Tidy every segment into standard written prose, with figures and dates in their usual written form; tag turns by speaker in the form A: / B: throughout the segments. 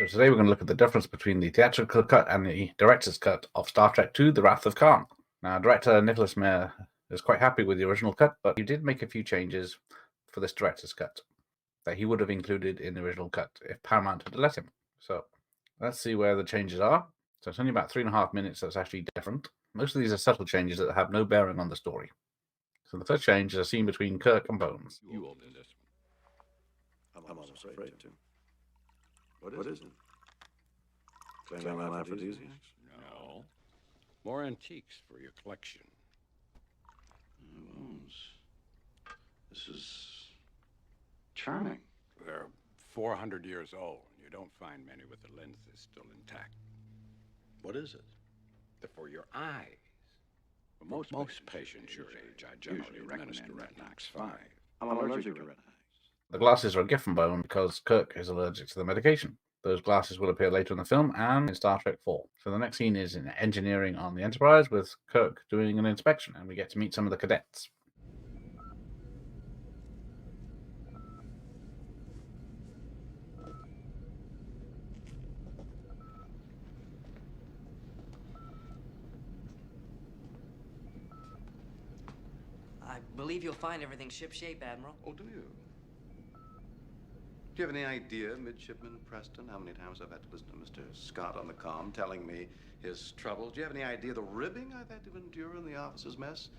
A: So today we're going to look at the difference between the theatrical cut and the director's cut of Star Trek II: The Wrath of Khan. Now, director Nicholas Meyer is quite happy with the original cut, but he did make a few changes for this director's cut that he would have included in the original cut if Paramount had let him. So let's see where the changes are. So it's only about 3.5 minutes that's actually different. Most of these are subtle changes that have no bearing on the story. So the first change is a scene between Kirk and Bones.
B: You open this one.
C: I'm almost afraid to. What is it? Cleaning out aphrodisiacs?
B: No. More antiques for your collection.
C: Bones. This is charming.
B: They're 400 years old. You don't find many with the lenses still intact.
C: What is it?
B: They're for your eyes. For most patients your age, I generally recommend Retinox 5.
C: I'm allergic to red eyes.
A: The glasses are a gift from Bone because Kirk is allergic to the medication. Those glasses will appear later in the film and in Star Trek 4. So the next scene is in engineering on the Enterprise with Kirk doing an inspection, and we get to meet some of the cadets.
D: I believe you'll find everything shipshape, Admiral.
C: Oh, do you? Do you have any idea, Midshipman Preston, how many times I've had to listen to Mr. Scott on the comm telling me his troubles? Do you have any idea the ribbing I've had to endure in the officers' mess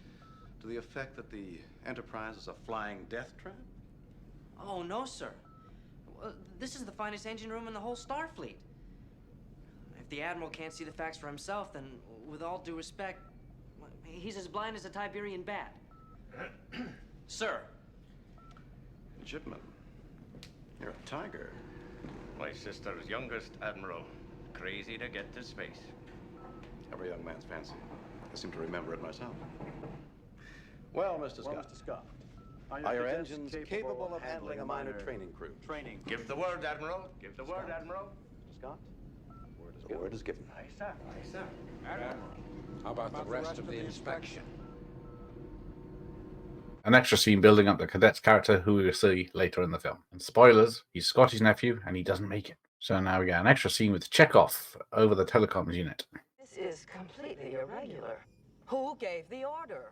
C: to the effect that the Enterprise is a flying death trap?
D: Oh, no, sir. This is the finest engine room in the whole Starfleet. If the Admiral can't see the facts for himself, then with all due respect, he's as blind as a Tiberian bat. Sir.
C: Midshipman, you're a tiger.
E: My sister's youngest admiral, crazy to get to space.
C: Every young man's fancy. I seem to remember it myself. Well, Mr. Scott. Are your engines capable of handling a minor training cruise?
E: Give the word, Admiral. Give the word, Admiral.
C: Mr. Scott? The word is given.
E: Aye, sir. Aye, sir.
B: Admiral, how about the rest of the inspection?
A: An extra scene building up the cadet's character who we will see later in the film. And spoilers, he's Scotty's nephew and he doesn't make it. So now we get an extra scene with Chekov over the telecoms unit.
F: This is completely irregular. Who gave the order?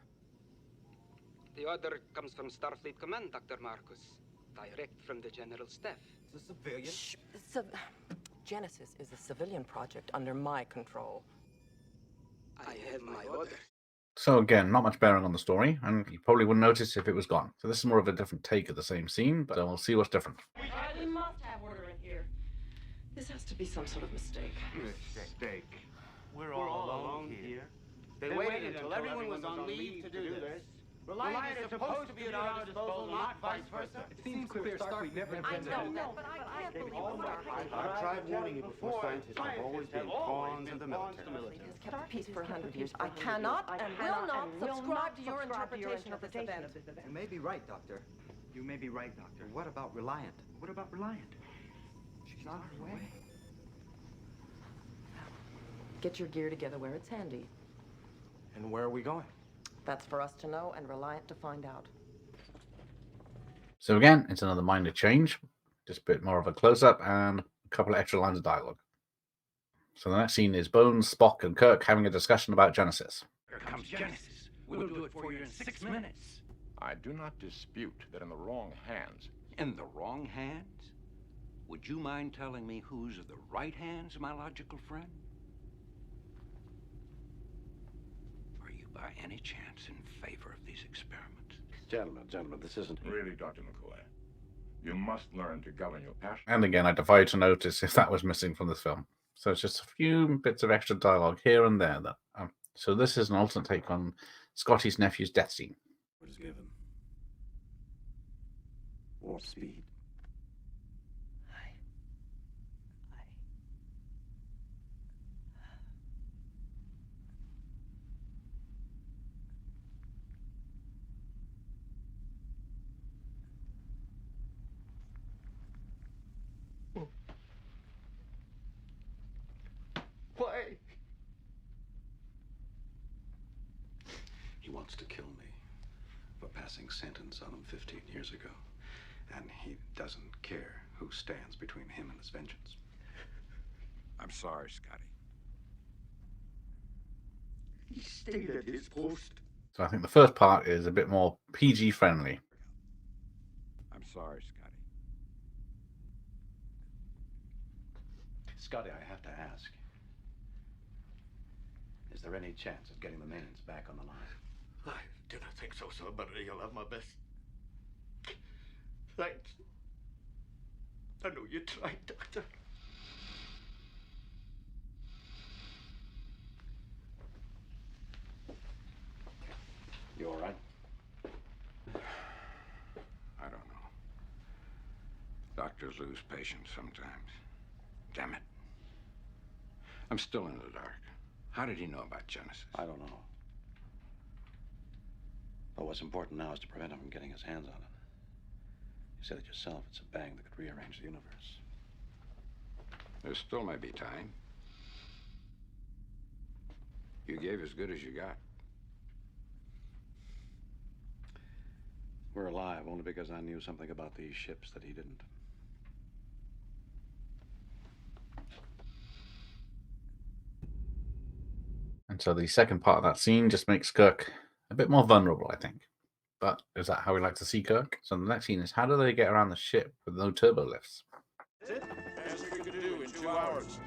G: The order comes from Starfleet Command, Dr. Marcus. Direct from the General Staff.
F: The civilian? Shh. Genesis is a civilian project under my control.
G: I have my order.
A: So again, not much bearing on the story, and you probably wouldn't notice if it was gone. So this is more of a different take of the same scene, but we'll see what's different.
F: We must have order in here. This has to be some sort of mistake.
E: Mistake. We're all alone here. They waited until everyone was on leave to do this. Reliant is supposed to be at our disposal, not vice versa.
H: It seems clear Starfleet never intended
F: I know that, but I can't believe
H: I've tried warning you before. Scientists have always been pawns of the military.
F: Starfleet has kept peace for 100 years. I cannot and will not subscribe to your interpretation of this event.
H: You may be right, Doctor. You may be right, Doctor. What about Reliant? What about Reliant? She's on her way.
F: Get your gear together where it's handy.
H: And where are we going?
F: That's for us to know and Reliant to find out.
A: So again, it's another minor change, just a bit more of a close-up and a couple of extra lines of dialogue. So the next scene is Bones, Spock, and Kirk having a discussion about Genesis.
E: Here comes Genesis. We'll do it for you in 6 minutes.
B: I do not dispute that in the wrong hands.
I: In the wrong hands? Would you mind telling me whose are the right hands, my logical friend? Are you by any chance in favor of these experiments?
C: Gentlemen, this isn't...
B: Really, Dr. McCoy, you must learn to govern your passion.
A: And again, I defy you to notice if that was missing from this film. So it's just a few bits of extra dialogue here and there. So this is an alternate take on Scotty's nephew's death scene.
C: Word is given. Warp speed.
E: Why?
C: He wants to kill me for passing sentence on him 15 years ago. And he doesn't care who stands between him and his vengeance.
B: I'm sorry, Scotty.
E: He stayed at his post.
A: So I think the first part is a bit more PG friendly.
B: I'm sorry, Scotty.
C: Scotty, I have to ask. Is there any chance of getting the Mains back on the line?
E: I do not think so, sir, but you'll have my best. Thanks. I know you tried, Doctor.
C: You all right?
B: I don't know. Doctors lose patience sometimes. Damn it. I'm still in the dark. How did he know about Genesis?
C: I don't know. But what's important now is to prevent him from getting his hands on it. You said it yourself, it's a bang that could rearrange the universe.
B: There still may be time. You gave as good as you got.
C: We're alive only because I knew something about these ships that he didn't.
A: And so the second part of that scene just makes Kirk a bit more vulnerable, I think. But is that how we like to see Kirk? So the next scene is, how do they get around the ship with no turbo lifts?
J: That's it? As we could do in 2 hours.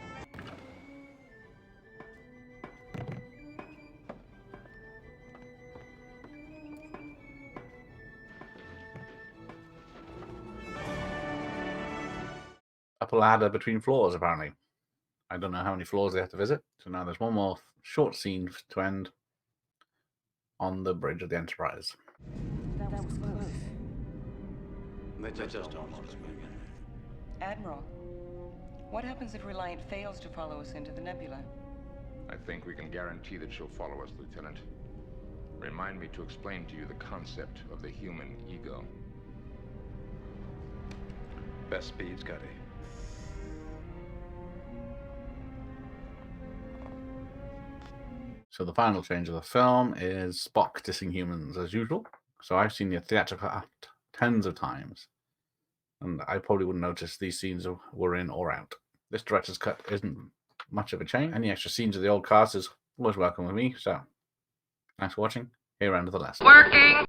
A: Up a ladder between floors, apparently. I don't know how many floors they have to visit. So now there's one more short scene to end on the bridge of the Enterprise.
F: That was close.
C: They just don't want us going in there.
K: Admiral, what happens if Reliant fails to follow us into the nebula?
L: I think we can guarantee that she'll follow us, Lieutenant. Remind me to explain to you the concept of the human ego.
C: Best speed, Scotty.
A: So the final change of the film is Spock dissing humans as usual. So I've seen the theatrical act tens of times, and I probably wouldn't notice these scenes were in or out. This director's cut isn't much of a change. Any extra scenes of the old cast is always welcome with me. So thanks for watching. Here end of the lesson.
G: Working!